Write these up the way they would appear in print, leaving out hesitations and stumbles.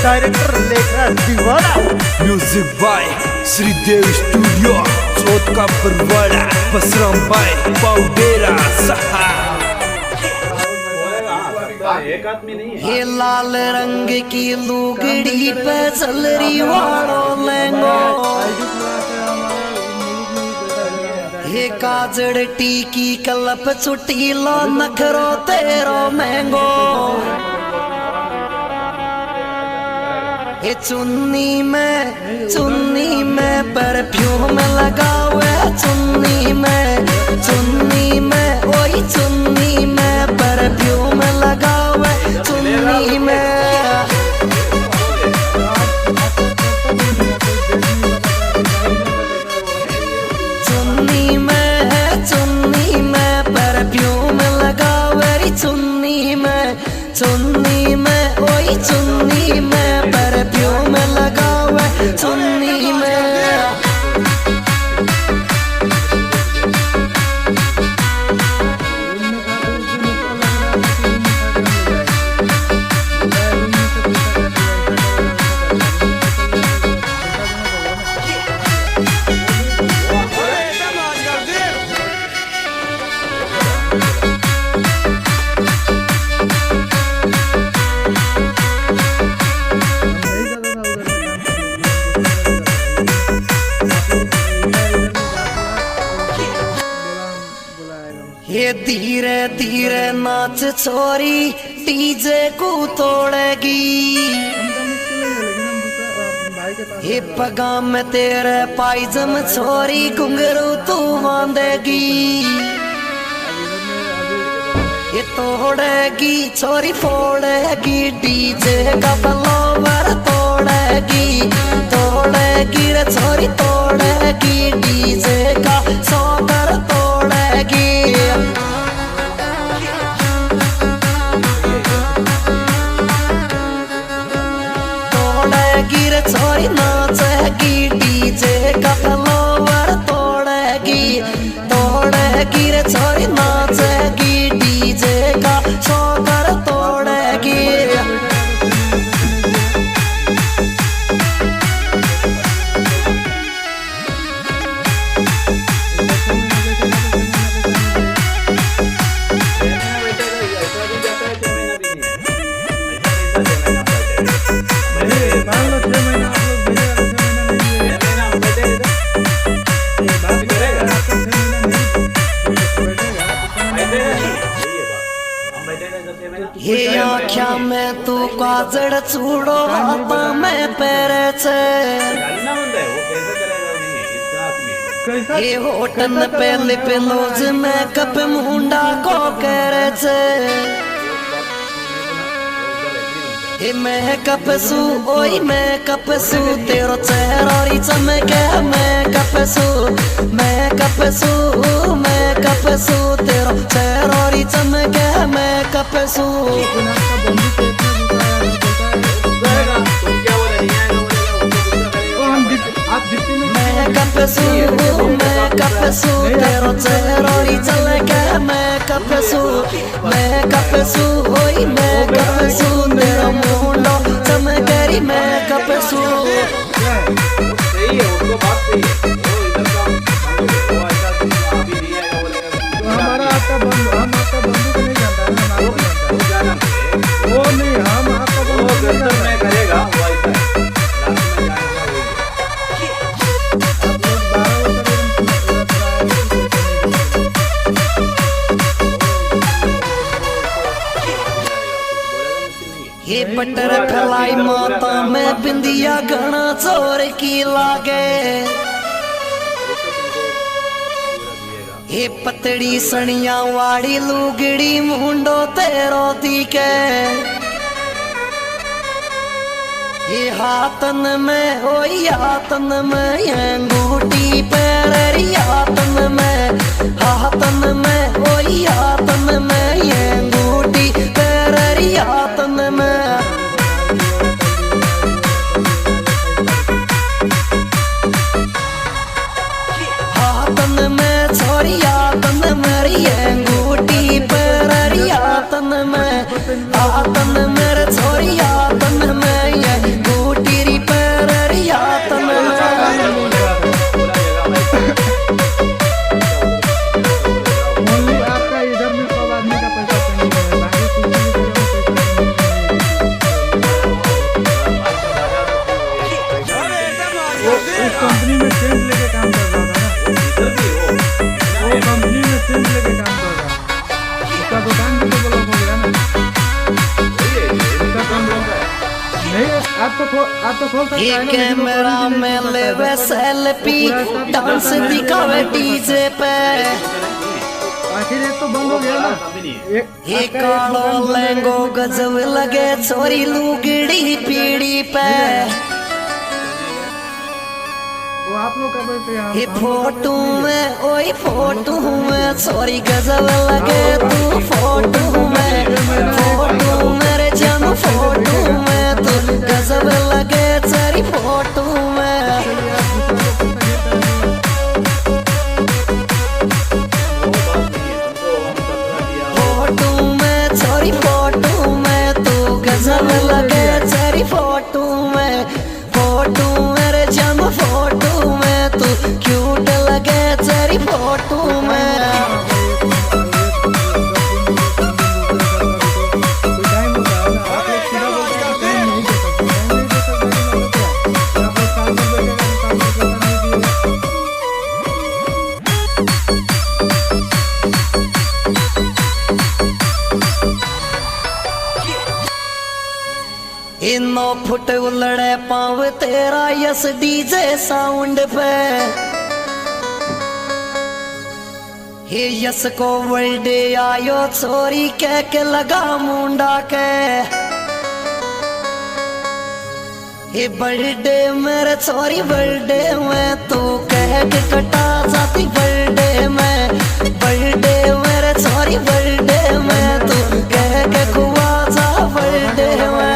Director Lekhraj Diwada, music by Shridev studio, चौथ का परवाड़ा, बसराम बाय पाउडेरा सहा। ये लाल रंग की लुगड़ी पे चलरी वालो लेंगो, ये काजड़ टीकी कलप छुट्टी लो नखरो तेरो महंगो, ये चुन्नी में परफ्यूम लगावे, चुन्नी में ओई चुन्नी में परफ्यूम लगावे, चुन्नी में परफ्यूम लगावे, चुन्नी में ओई चुन्नी में परफ्यूम लगावे, चुन्नी में। ये धीरे धीरे नाच छोरी डीजे को तोड़ेगी, ये पगा में तेरे पायजम छोरी घुंघरू तू बांधेगी, ये तोड़ेगी छोरी फोड़ेगी, डीजे का फ्लावर तोड़ेगी रे छोरी तोड़ेगी, डीजे का सौकर तोड़ेगी। गिर छोरी नाचेगी, डीजे का फ्लावर तोड़ेगी रे छोरी नाचेगी, डीजे का सौकर तोड़ेगी। ये आँख्या में तू काजड़ चूड़ो हाथा में पैरे छे, ये होटन पे लिप नोज में कप मुंडा को करे छे, ये मेकअप सू ओई मेकअप सू तेरो चेहरा री चमके, मेकअप सू तेरो चेहरा री चमके, मेकअप सू। मेकअप सू तेरो चेहरा री चमके, मेकअप सू ओई मेकअप सू तेरो मुंडो चमकेरी, मेकअप सू। हमारा आपका बंधु, हम आपका बंधु को नहीं जानता है, वो नहीं, हम आपका बंधु नहीं करेगा, ये बटर फलाई माता में बिंदिया घना चोर की लागे, ये पतड़ी सनिया वाड़ी लुगड़ी मुंडो तेरो दिखे, ये हाथन में ओई हाथन में अंगूठी पैरी, हाथन में ओई हाथन में अंगूठी पैरी, हाथन में। हाथन में छोरी हाथन मेरी अंगूठी पैरी, हाथन में छोरी हाथन में तो खोल सकता ये है ना, कैमरा में लेवे सेल्फी डांस दिखावे डीजे पे आखिर एक तो बंद हो गया ना, ये कालो लहंगो गजब लगे छोरी लुगड़ी पीड़ी पे वो आप लोग का बैठे हैं, ये फोटो में ओए फोटो में छोरी गजब लगे तू फोटो में मेरे जम फोटो में तू गजब लगे तेरी फोटो में फोटो में छोरी फोटो में तू गजब लगे तेरी फोटो में फोटो मेरे जम फोटो में तू क्यूट लगे तेरी फोटो में इनो फुट उलड़े पाव तेरा यस डीजे साउंड पे हे यस को वर्ल्डे आयो छोरी कह के लगा मुंडा के हे बर्थडे मेरे छोरी बर्थडे में तू कह के कटा जाती बर्थडे में बर्थडे मेरे छोरी बर्थडे में तू कह के खुआ जा बर्थडे में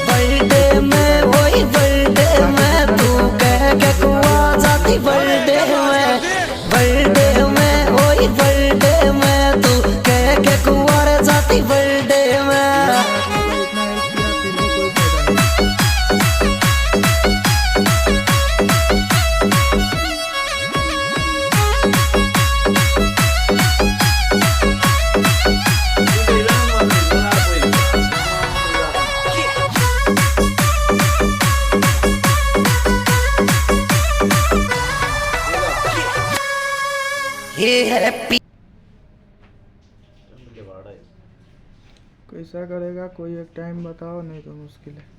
बर्थडे में ओए बर्थडे में तू कह के कुंवर जाती बर्थडे में ये हैप्पी कैसा करेगा कोई एक टाइम बताओ, नहीं तो मुश्किल है।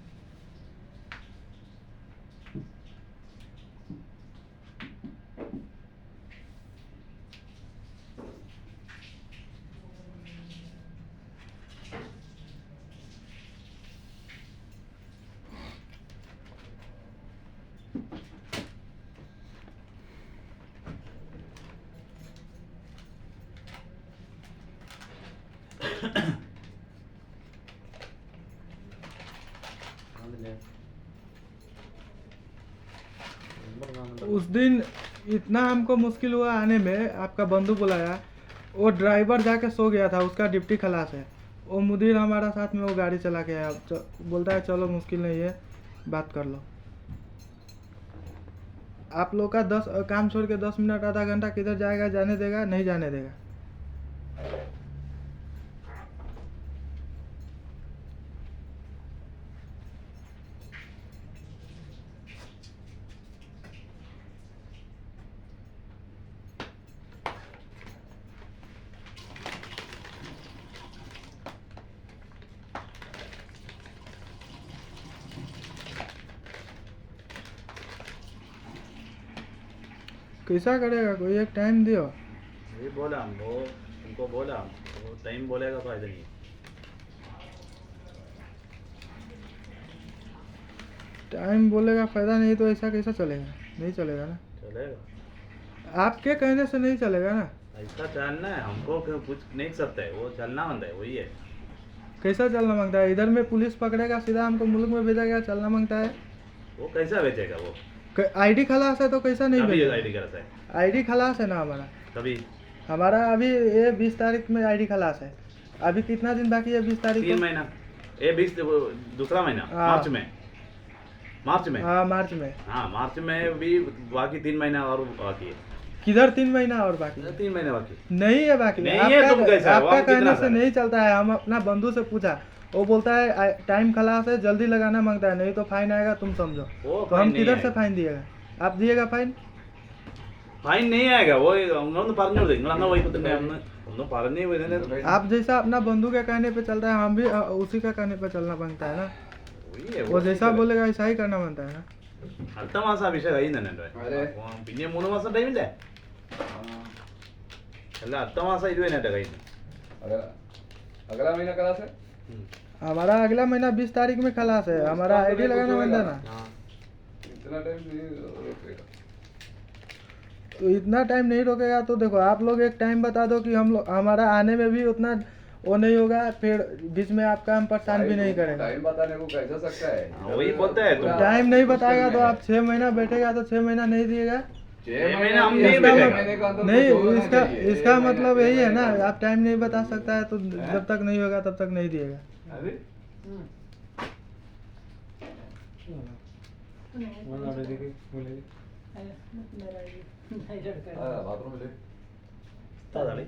उस दिन इतना हमको मुश्किल हुआ आने में, आपका बंधु बुलाया, वो ड्राइवर जाके सो गया था, उसका डिप्टी खलास है, वो मुदीर हमारा साथ में वो गाड़ी चला के आया, बोलता है चलो मुश्किल नहीं है बात कर लो। आप लोग का 10 काम छोड़ के 10 मिनट आधा घंटा किधर जाएगा, जाने देगा? नहीं जाने देगा। कैसा करेगा कोई एक टाइम दियो। ये बोला वो उनको बोला वो टाइम बोलेगा फायदा नहीं। टाइम बोलेगा फायदा नहीं तो ऐसा कैसा चलेगा? नहीं चलेगा ना। चलेगा आपके कहने से नहीं चलेगा ना। ऐसा चलना है हमको, कुछ नहीं सकता है, वो चलना मांगता है, वही है। कैसा चलना मांगता है? इधर में पुलिस पकड़ेगा, सीधा हमको मुल्क में भेजेगा, चलना मांगता है। वो कैसा बेचेगा? वो आईडी खलास है तो कैसा नहीं भेजेगा? आईडी करता है, आईडी खलास है ना हमारा। कभी हमारा अभी ये 20 तारीख में आईडी खलास है। अभी कितना दिन बाकी है? 20 तारीख 3 महीना, ये 20 दूसरा महीना मार्च में हाँ मार्च में। हाँ मार्च में भी बाकी 3 महीना और बाकी है। किधर 3 महीना और बाकी? 3 महीने बाकी नहीं है बाकी। नहीं है, तुम कैसा? आपका कहने से नहीं चलता है। हम अपना बंधु से पूछा, वो बोलता है टाइम खलास है, जल्दी लगाना मांगता है, नहीं तो फाइन आएगा, तुम समझो। तो हम किधर से फाइन दिएगा? आप दिएगा फाइन? ഫൈൻ नहीं आएगा वो उन्होंने പറഞ്ഞു നിങ്ങൾ അന്ന് പോയി തന്നെ ഒന്ന് പറഞ്ഞു ഇതിനെ आप जैसा अपना बंधु के कहने पे चल रहा है, हम भी उसी का कहने पे चलना बनता है ना। वो जैसा बोलेगा ऐसा ही करना बनता है ना। അടുത്ത മാസം അഭിഷേക് കഴിയുന്നുണ്ട് അതെ. പിന്നെ 3 മാസം ടൈമില്ലേ അല്ല അടുത്ത മാസം 20 കഴിയുന്നു अगला महीना करा से हमारा अगला महीना 20 तारीख में खलास है, हमारा आईडी लगाना बनता है ना। इतना टाइम नहीं रोकेगा। तो इतना टाइम नहीं रोकेगा तो देखो आप लोग एक टाइम बता दो कि हम लोग हमारा आने में भी उतना वो नहीं होगा, फिर बीच में आपका हम परेशान भी नहीं करेंगे। टाइम बताने को कैसा सकता है? वही बोलता है तुम टाइम नहीं बताएगा तो आप 6 महीना बैठेगा तो 6 महीना नहीं दिएगा। 6 महीना हम नहीं नहीं बैठेगा। बैठेगा। महीने का अंदर नहीं कुछ होना इसका चाहिए। इसका मतलब यही है ना, आप टाइम नहीं बता सकता है तो जब तक नहीं होगा तब तक नहीं दिएगा। अरे बाथरूम में ले താതാളി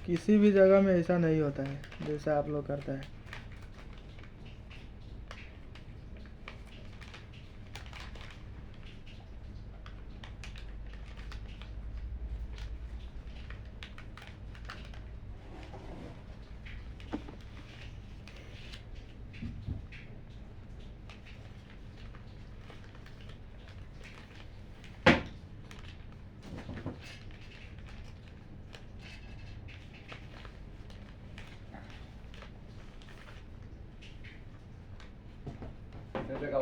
किसी भी जगह में ऐसा नहीं होता है जैसा आप लोग करता है।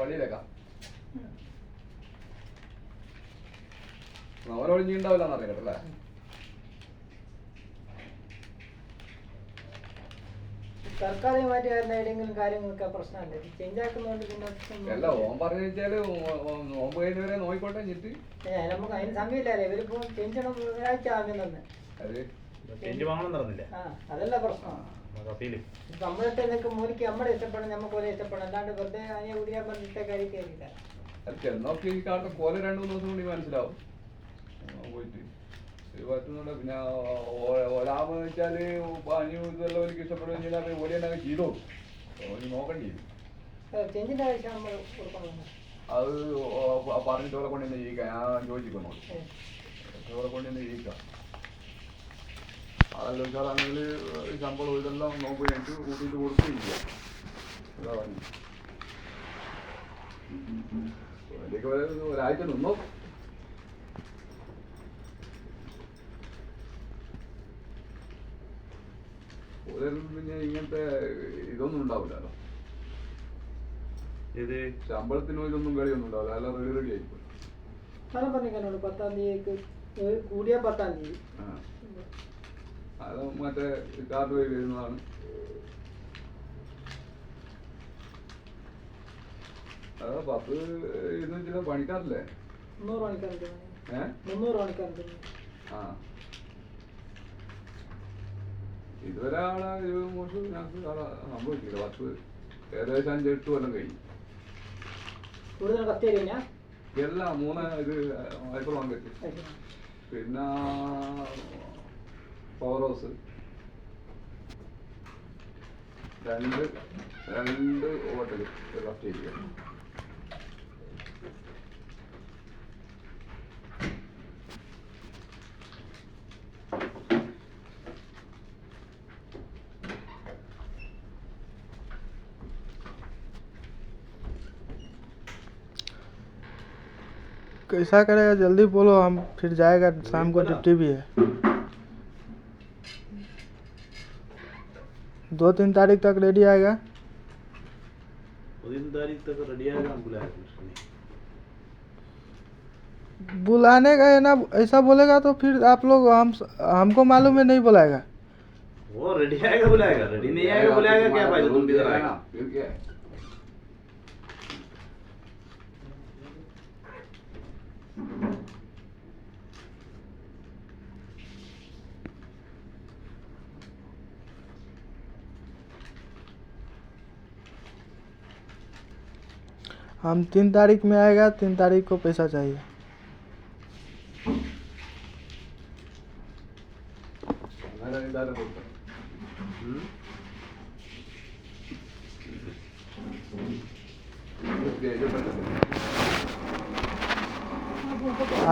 വഴിയിലേക്കാ അവനൊഴിഞ്ഞിണ്ടാവില്ല എന്നറിയട്ടെ. സർക്കാരുമായിട്ട് വരുന്ന ഏതെങ്കിലും കാര്യങ്ങൾക്ക് പ്രശ്നമല്ലേ ചേഞ്ച് ആക്കുന്നതുകൊണ്ട് പിന്നെ അല്ല ഓൻ പറഞ്ഞു വെച്ചാല് നോമ്പ് കഴിഞ്ഞവരെ നോയിക്കോട്ടെ ചിട്ട് നമുക്ക് അതിന് സമയമില്ലല്ലേ ഇവരിപ്പോ ചെഞ്ചണം ഒരാഴ്ച ആദ്യം തന്നെ അത് ചെഞ്ച് വാങ്ങണം നടന്നില്ല ആ അതല്ല പ്രശ്നം. കപ്പയില് നമ്മളത്തെ നിനക്ക് മോനിക്ക് നമ്മുടെ ഇഷ്ടപ്പെടണം നമുക്ക് പോലെ ഇഷ്ടപ്പെടണം അല്ലാണ്ട് വെറുതെ അതിനെ കുടിക്കാൻ പറഞ്ഞിട്ട് കാര്യം കയറിയില്ല. അത് ചെന്നോക്കി ഈ കാലത്ത് പോലെ 2-3 ദിവസം കൂടി മനസ്സിലാവും പോയിട്ട് ഇത് പറ്റുന്നുണ്ട്. പിന്നെ ഒരാമെന്ന് വെച്ചാല് പനി ഇതെല്ലാം എനിക്ക് ഇഷ്ടപ്പെടുകയും ചെയ്താൽ ഓടി തന്നെ ചെയ്തോ നോക്കേണ്ടി വരും. ചെഞ്ചിന്റെ ആവശ്യം നമ്മൾ കൊടുക്കണം. അത് പറഞ്ഞിട്ട് ഓളെ കൊണ്ട് തന്നെ ചെയ്യിക്കാം. ഞാൻ ചോദിച്ചിരിക്കുന്നു ഓളെ കൊണ്ട് തന്നെ ചെയ്യിക്കാം. അതല്ല വെച്ചാലാണെങ്കിൽ ശമ്പളം ഇതെല്ലാം നോക്കി കഴിഞ്ഞിട്ട് കൂട്ടിയിട്ട് കൊടുക്കുകയും ചെയ്യാം. അതാ പറഞ്ഞു അതിലേക്ക് ഒരാഴ്ച നിന്നോ. പിന്നെ ഇങ്ങനത്തെ ഇതൊന്നും ഉണ്ടാവില്ലല്ലോ. ഇത് ശമ്പളത്തിനോ ഇതൊന്നും കളിയൊന്നും ഉണ്ടാവില്ല. എല്ലാം റെഡി റെഡി ആയിപ്പോയി. ഞാൻ പറഞ്ഞിരിക്കാനോട് 10-ാം തീയതിക്ക് കൂടിയ 10-ാം തീയതി അത് മറ്റേ കാർഡ് വഴി വരുന്നതാണ്. അത് 10-200 പണിക്കാറില്ലേ? 300 മണിക്കാറുണ്ട്. 300 മണിക്കാറുണ്ട്. ആ ഇതുവരെ ആളെ 20 മോശം ഞങ്ങൾക്ക് സംഭവിച്ചില്ല. 10 ഏകദേശം 5-8 കൊല്ലം കഴിഞ്ഞു. കൂടുതൽ കത്തിയരിഞ്ഞാ എല്ലാം 3 ഇത് ഹൈപ്പർ മാർക്കറ്റ്, പിന്നെ power house, 2 hotel first area. कैसा करेगा जल्दी बोलो, हम फिर जाएगा शाम को ड्यूटी भी है। 2-3 तारीख तक रेडी आएगा। 3 तारीख तक रेडी आएगा हम बुलाया बुलाने का है ना, ऐसा बोलेगा तो फिर आप लोग हमको मालूम है नहीं बुलाएगा। वो रेडी आएगा बुलाएगा, रेडी नहीं आएगा बुलाएगा क्या फायदा? तुम भी इधर आएगा फिर क्या है? हम 3 तारीख में आएगा, 3 तारीख को पैसा चाहिए। അങ്ങനെ എല്ലാവരും കൊടുക്കണം.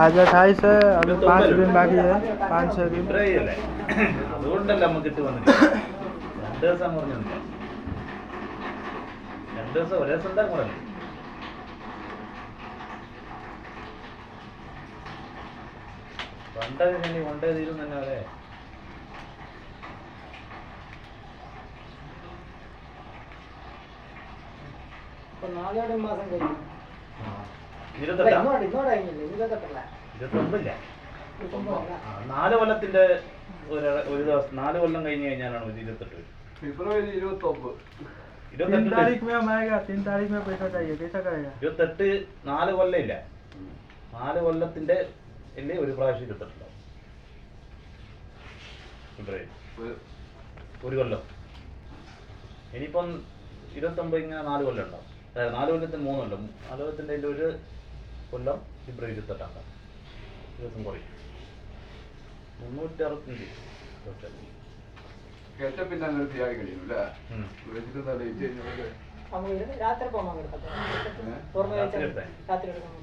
आज 28 है, अभी 5 दिन बाकी है, 5-6 दिन। ഫെബ്രുവരി അല്ലേ, അതുകൊണ്ടല്ല നമുക്ക് ഇട്ട് വന്നിരിക്കുന്നത്. 2 ദിവസം പറഞ്ഞില്ല, 2 ദിവസം ഒരേ ദിവസം എന്താ കൂടെ പണ്ടൊക്കെ കൊണ്ടേ തീരും തന്നെ അല്ലേ. ഇപ്പൊ 4 മാസം കഴിഞ്ഞു. 28 ഇന്നോട് കഴിഞ്ഞില്ലേ, 28 29 29 4 കൊല്ലത്തിന്റെ ഒരു ദിവസം 4 കൊല്ലം കഴിഞ്ഞ് കഴിഞ്ഞാലാണ് 28 ഫെബ്രുവരി 29. 3 तारीख में हम आएगा, 3 तारीख में पैसा चाहिए, कैसा करेगा? 28 4 കൊല്ലം ഇല്ല, 4 കൊല്ലത്തിന്റെ ഇല്ലേ ഒരു പ്രാവശ്യം 28 ഉണ്ടാവും. ഫെബ്രുവരി ഒരു കൊല്ലം. ഇനിയിപ്പം 29 ഇങ്ങനെ 4 കൊല്ലം ഉണ്ടാവും. 4 കൊല്ലത്തിന് 3 കൊല്ലം, 4 കൊല്ലത്തിന്റെ ഒരു കൊല്ലം ഫെബ്രുവരി 28 ഉണ്ടാവും. ദിവസം കുറയും. 365 കെച്ചപ്പിന്റെ അങ്ങനെ ചെയ്യാൻ കഴിയും അല്ലേ? വെച്ചിട്ട് ഡേറ്റ് കഴിഞ്ഞാൽ നമുക്ക് രാത്രി പോകാൻ കിടക്കട്ടെ, തുറന്നു വെച്ചാൽ രാത്രി എടുക്കണം.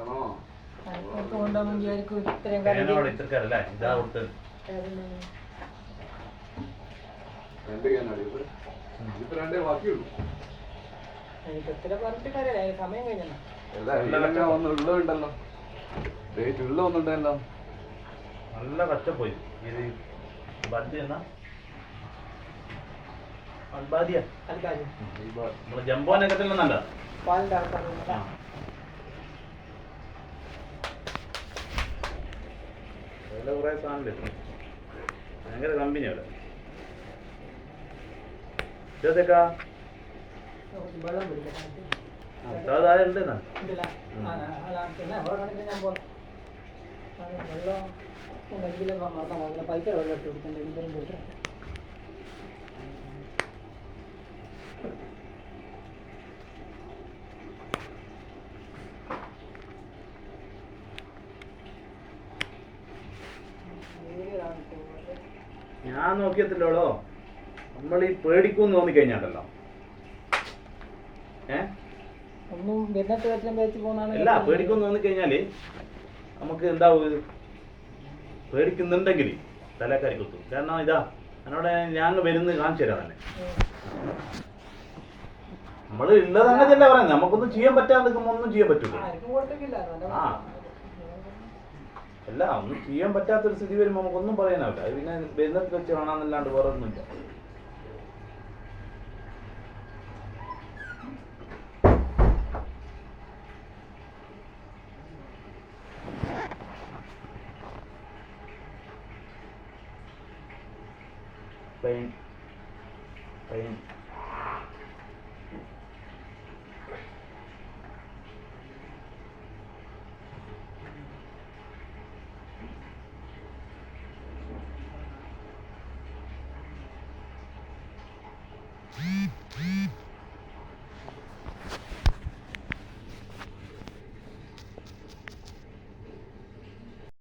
ആണോ? കൊണ്ടുപോകുമ്പോൾ വിചാരിക്കും ഇത്രയും പേനോട് ഇത്രക്കാരല്ലേ ഇതാ കൊടുത്ത്. രണ്ട് ക്യാനാണ് ഇത്. ഇതിപ്പോ രണ്ടേ ബാക്കിയുള്ളൂ. പറഞ്ഞിട്ട് കാര്യമില്ല, സമയം കഴിഞ്ഞാ അല്ല ഒന്ന് ഉള്ളതുണ്ടല്ലോ, ഡേറ്റ് ഉള്ള ഒന്നുണ്ടല്ലോ. നല്ല കഷ്ടപ്പോയി ഇത് ബഡ് എന്നാ അൽബാദിയ നമ്മള് ജംബോനൊക്കെ നല്ല പാലിന്റെ ആൾക്കാർ കുറെ സാധനം ഭയങ്കര കമ്പനി അവിടെ. ഇതൊക്കെ വെള്ളം പിടിക്കാം. താഴെ ഉണ്ടെന്നാ പിന്നെ അവിടെ കണക്കിന് ഞാൻ പോകാം. വെള്ളം ഉണ്ടെങ്കിലും മറക്കാൻ പൈസ വെള്ളം ഇട്ട് കൊടുക്കണ്ട, എന്തെങ്കിലും കൊടുക്കാം. ഞാൻ നോക്കിയത്തില്ലോളോ, നമ്മൾ ഈ പേടിക്കും തോന്നിക്കഴിഞ്ഞാണ്ടല്ലോ ഒന്നും വരുന്നിട്ട് വെച്ചാൽ വെച്ച് പോകുന്നതാണ്. അല്ല, പേടിക്കും തോന്നിക്കഴിഞ്ഞാല് നമുക്ക് എന്താവും, പേടിക്കുന്നുണ്ടെങ്കിൽ തലക്കാരി കുത്തും. കാരണം ഇതാ എന്നോട് ഞാൻ വരുന്നത് കാണിച്ചു തരാം തന്നെ. നമ്മള് ഉള്ള സംഗതിയല്ല പറയുന്നത്, നമുക്കൊന്നും ചെയ്യാൻ പറ്റാതെ ഒന്നും ചെയ്യാൻ പറ്റൂല. ആ അല്ല, ഒന്നും ചെയ്യാൻ പറ്റാത്തൊരു സ്ഥിതി വരുമ്പോൾ നമുക്കൊന്നും പറയാനാവില്ല. അത് പിന്നെ വരുന്നത് വെച്ച് കാണാന്നല്ലാണ്ട് വേറെ ഒന്നുമില്ല. Pain.